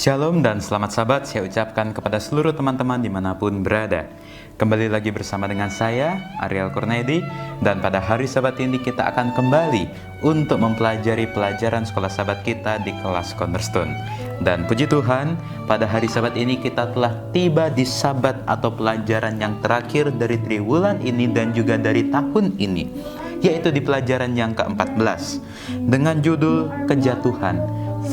Shalom dan selamat sahabat saya ucapkan kepada seluruh teman-teman dimanapun berada. Kembali lagi bersama dengan saya, Ariel Kurnedi, dan pada hari Sabat ini kita akan kembali untuk mempelajari pelajaran sekolah Sabat kita di kelas Cornerstone. Dan puji Tuhan, pada hari Sabat ini kita telah tiba di Sabat atau pelajaran yang terakhir dari triwulan ini dan juga dari tahun ini, yaitu di pelajaran yang ke-14 dengan judul Kejatuhan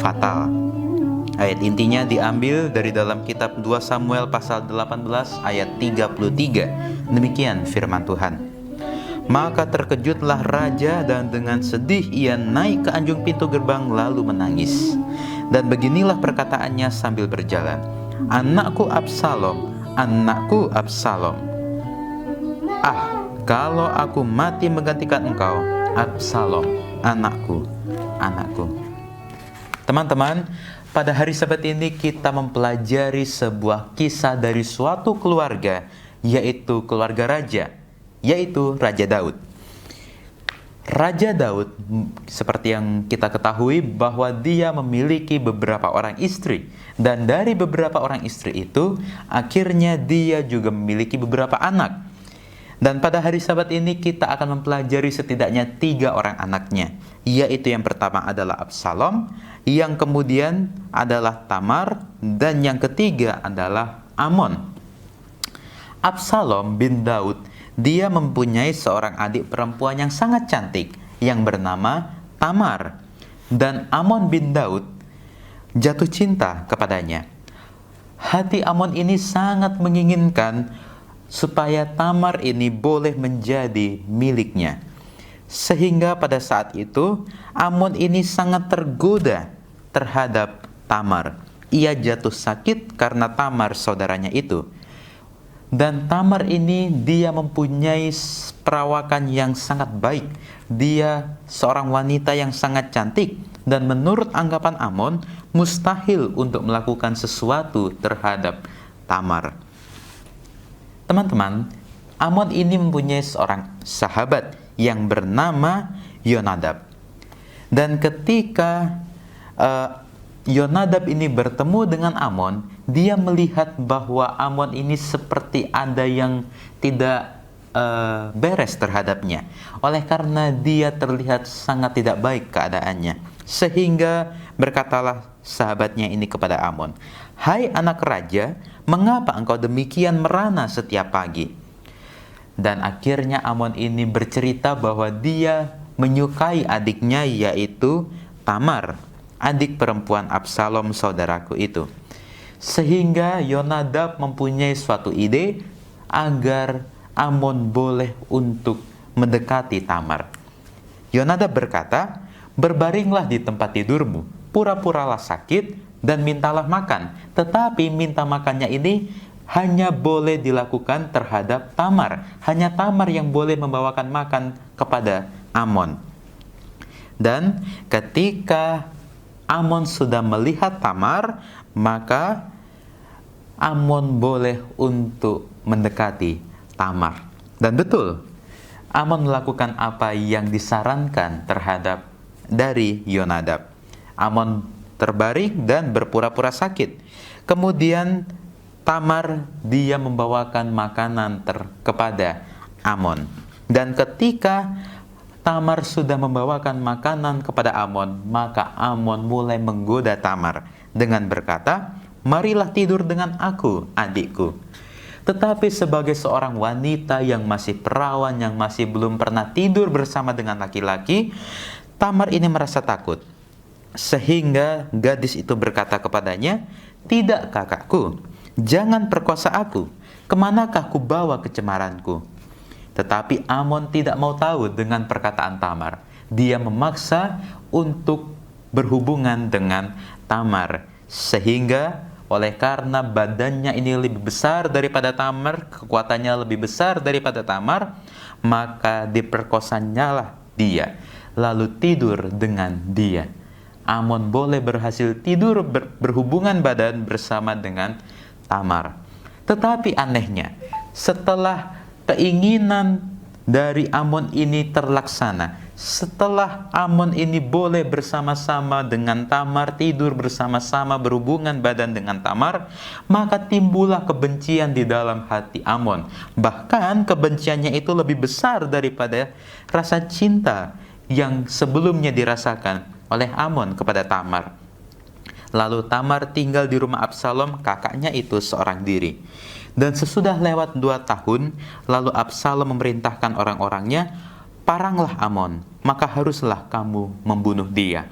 Fatal. Ayat intinya diambil dari dalam kitab 2 Samuel pasal 18 ayat 33. Demikian firman Tuhan. Maka terkejutlah raja dan dengan sedih ia naik ke anjung pintu gerbang lalu menangis. Dan beginilah perkataannya sambil berjalan. Anakku Absalom, anakku Absalom. Ah, kalau aku mati menggantikan engkau, Absalom, anakku, anakku. Teman-teman, pada hari Sabat ini kita mempelajari sebuah kisah dari suatu keluarga, yaitu keluarga raja, yaitu Raja Daud. Raja Daud, seperti yang kita ketahui bahwa dia memiliki beberapa orang istri. Dan dari beberapa orang istri itu, akhirnya dia juga memiliki beberapa anak. Dan pada hari Sabat ini kita akan mempelajari setidaknya 3 orang anaknya, yaitu yang pertama adalah Absalom, yang kemudian adalah Tamar, dan yang ketiga adalah Amnon. Absalom bin Daud, dia mempunyai seorang adik perempuan yang sangat cantik yang bernama Tamar. Dan Amnon bin Daud jatuh cinta kepadanya. Hati Amnon ini sangat menginginkan supaya Tamar ini boleh menjadi miliknya. Sehingga pada saat itu Amnon ini sangat tergoda terhadap Tamar. Ia jatuh sakit karena Tamar saudaranya itu. Dan Tamar ini dia mempunyai perawakan yang sangat baik. Dia seorang wanita yang sangat cantik. Dan menurut anggapan Amnon, mustahil untuk melakukan sesuatu terhadap Tamar. Teman-teman, Amnon ini mempunyai seorang sahabat yang bernama Yonadab. Dan ketika Yonadab ini bertemu dengan Amnon, dia melihat bahwa Amnon ini seperti ada yang tidak beres terhadapnya. Oleh karena dia terlihat sangat tidak baik keadaannya. Sehingga berkatalah sahabatnya ini kepada Amnon, "Hai anak raja, mengapa engkau demikian merana setiap pagi?" Dan akhirnya Amnon ini bercerita bahwa dia menyukai adiknya, yaitu Tamar, adik perempuan Absalom saudaraku itu. Sehingga Yonadab mempunyai suatu ide agar Amnon boleh untuk mendekati Tamar. Yonadab berkata, "Berbaringlah di tempat tidurmu, pura-puralah sakit dan mintalah makan. Tetapi minta makannya ini hanya boleh dilakukan terhadap Tamar. Hanya Tamar yang boleh membawakan makan kepada Amnon." Dan ketika Amnon sudah melihat Tamar, maka Amnon boleh untuk mendekati Tamar. Dan betul, Amnon melakukan apa yang disarankan terhadap dari Yonadab. Amnon terbaring dan berpura-pura sakit. Kemudian Tamar dia membawakan makanan kepada Amnon. Dan ketika Tamar sudah membawakan makanan kepada Amnon, maka Amnon mulai menggoda Tamar dengan berkata, "Marilah tidur dengan aku, adikku." Tetapi sebagai seorang wanita yang masih perawan, yang masih belum pernah tidur bersama dengan laki-laki, Tamar ini merasa takut. Sehingga gadis itu berkata kepadanya, "Tidak kakakku, jangan perkosa aku. Kemanakah ku bawa kecemaranku?" Tetapi Amnon tidak mau tahu dengan perkataan Tamar. Dia memaksa untuk berhubungan dengan Tamar. Sehingga oleh karena badannya ini lebih besar daripada Tamar, kekuatannya lebih besar daripada Tamar, maka diperkosanyalah dia, lalu tidur dengan dia. Amnon boleh berhasil tidur berhubungan badan bersama dengan Tamar. Tetapi anehnya, setelah keinginan dari Amnon ini terlaksana, Setelah Amnon ini boleh bersama-sama dengan Tamar, tidur bersama-sama, berhubungan badan dengan Tamar, maka timbullah kebencian di dalam hati Amnon. Bahkan kebenciannya itu lebih besar daripada rasa cinta yang sebelumnya dirasakan oleh Amnon kepada Tamar. Lalu Tamar tinggal di rumah Absalom, kakaknya itu seorang diri. Dan sesudah lewat 2 tahun, lalu Absalom memerintahkan orang-orangnya, "Paranglah Amnon, maka haruslah kamu membunuh dia."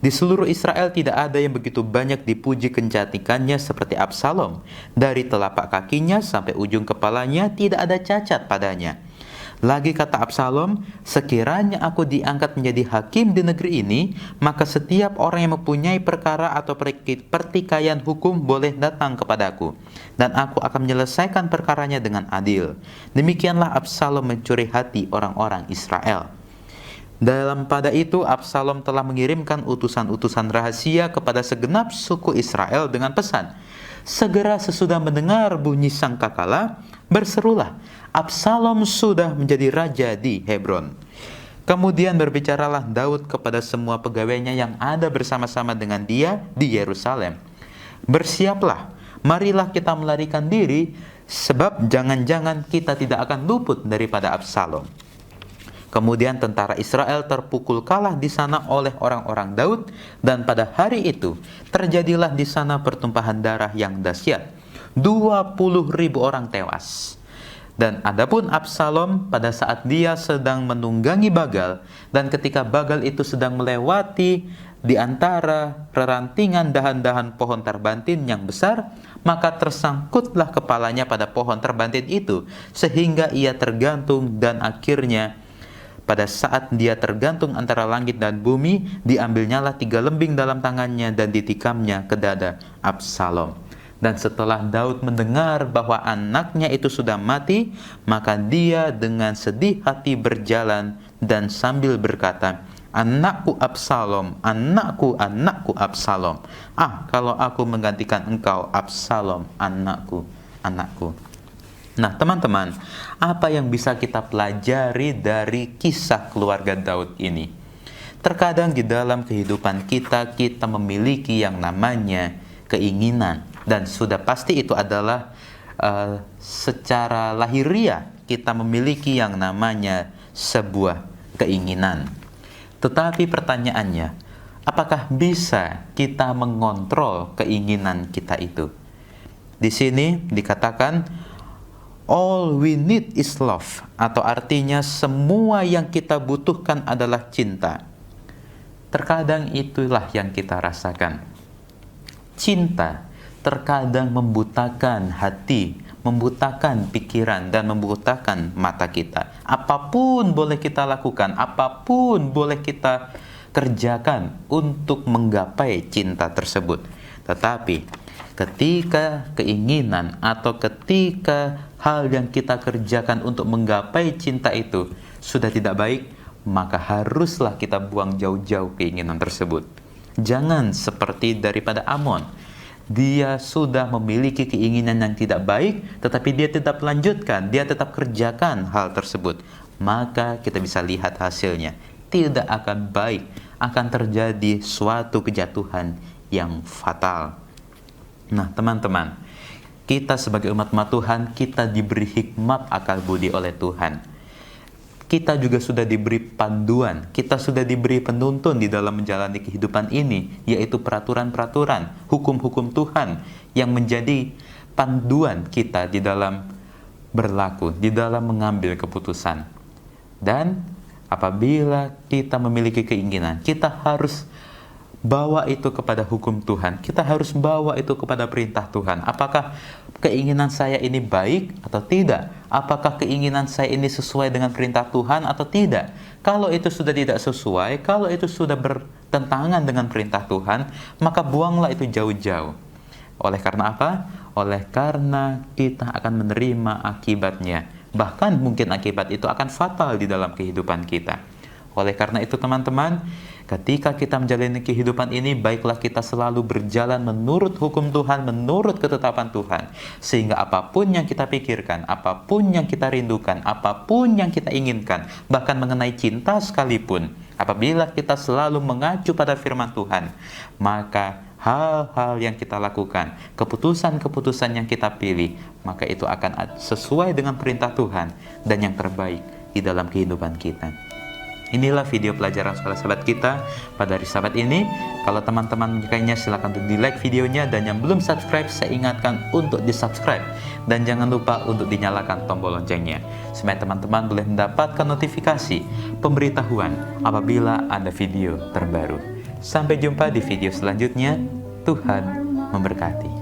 Di seluruh Israel tidak ada yang begitu banyak dipuji kecantikannya seperti Absalom. Dari telapak kakinya sampai ujung kepalanya tidak ada cacat padanya. Lagi kata Absalom, "Sekiranya aku diangkat menjadi hakim di negeri ini, maka setiap orang yang mempunyai perkara atau pertikaian hukum boleh datang kepadaku, dan aku akan menyelesaikan perkaranya dengan adil." Demikianlah Absalom mencuri hati orang-orang Israel. Dalam pada itu Absalom telah mengirimkan utusan-utusan rahasia kepada segenap suku Israel dengan pesan, "Segera sesudah mendengar bunyi sangkakala, berserulah, Absalom sudah menjadi raja di Hebron." Kemudian berbicaralah Daud kepada semua pegawainya yang ada bersama-sama dengan dia di Yerusalem, "Bersiaplah, marilah kita melarikan diri, sebab jangan-jangan kita tidak akan luput daripada Absalom." Kemudian tentara Israel terpukul kalah di sana oleh orang-orang Daud, dan pada hari itu terjadilah di sana pertumpahan darah yang dahsyat. 20.000 orang tewas. Dan adapun Absalom pada saat dia sedang menunggangi bagal, dan ketika bagal itu sedang melewati di antara rerantingan dahan-dahan pohon terbantin yang besar, maka tersangkutlah kepalanya pada pohon terbantin itu, sehingga ia tergantung, dan akhirnya pada saat dia tergantung antara langit dan bumi, diambilnyalah 3 lembing dalam tangannya dan ditikamnya ke dada Absalom. Dan setelah Daud mendengar bahwa anaknya itu sudah mati, maka dia dengan sedih hati berjalan dan sambil berkata, "Anakku Absalom, anakku, anakku Absalom. Ah, kalau aku menggantikan engkau Absalom, anakku, anakku." Nah teman-teman, apa yang bisa kita pelajari dari kisah keluarga Daud ini? Terkadang di dalam kehidupan kita memiliki yang namanya keinginan. Dan sudah pasti itu adalah secara lahiriah kita memiliki yang namanya sebuah keinginan. Tetapi pertanyaannya, apakah bisa kita mengontrol keinginan kita itu? Di sini dikatakan, all we need is love, atau artinya semua yang kita butuhkan adalah cinta. Terkadang itulah yang kita rasakan. Cinta terkadang membutakan hati, membutakan pikiran, dan membutakan mata kita. Apapun boleh kita lakukan, apapun boleh kita kerjakan untuk menggapai cinta tersebut. Tetapi ketika keinginan atau ketika hal yang kita kerjakan untuk menggapai cinta itu sudah tidak baik, maka haruslah kita buang jauh-jauh keinginan tersebut. Jangan seperti daripada Amnon. Dia sudah memiliki keinginan yang tidak baik, tetapi dia tetap lanjutkan, dia tetap kerjakan hal tersebut. Maka kita bisa lihat hasilnya. Tidak akan baik, akan terjadi suatu kejatuhan yang fatal. Nah teman-teman, kita sebagai umat Tuhan, kita diberi hikmat akal budi oleh Tuhan. Kita juga sudah diberi panduan, kita sudah diberi penuntun di dalam menjalani kehidupan ini, yaitu peraturan-peraturan, hukum-hukum Tuhan yang menjadi panduan kita di dalam berlaku, di dalam mengambil keputusan. Dan apabila kita memiliki keinginan, kita harus bawa itu kepada hukum Tuhan. Kita harus bawa itu kepada perintah Tuhan. Apakah keinginan saya ini baik atau tidak? Apakah keinginan saya ini sesuai dengan perintah Tuhan atau tidak? Kalau itu sudah tidak sesuai, kalau itu sudah bertentangan dengan perintah Tuhan, maka buanglah itu jauh-jauh. Oleh karena apa? Oleh karena kita akan menerima akibatnya. Bahkan mungkin akibat itu akan fatal di dalam kehidupan kita. Oleh karena itu teman-teman, ketika kita menjalani kehidupan ini, baiklah kita selalu berjalan menurut hukum Tuhan, menurut ketetapan Tuhan. Sehingga apapun yang kita pikirkan, apapun yang kita rindukan, apapun yang kita inginkan, bahkan mengenai cinta sekalipun, apabila kita selalu mengacu pada firman Tuhan, maka hal-hal yang kita lakukan, keputusan-keputusan yang kita pilih, maka itu akan sesuai dengan perintah Tuhan dan yang terbaik di dalam kehidupan kita. Inilah video pelajaran sekolah sahabat kita pada hari Sabat ini. Kalau teman-teman menyukainya, silakan untuk di-like videonya, dan yang belum subscribe, saya ingatkan untuk di-subscribe, dan jangan lupa untuk dinyalakan tombol loncengnya supaya teman-teman boleh mendapatkan notifikasi pemberitahuan apabila ada video terbaru. Sampai jumpa di video selanjutnya. Tuhan memberkati.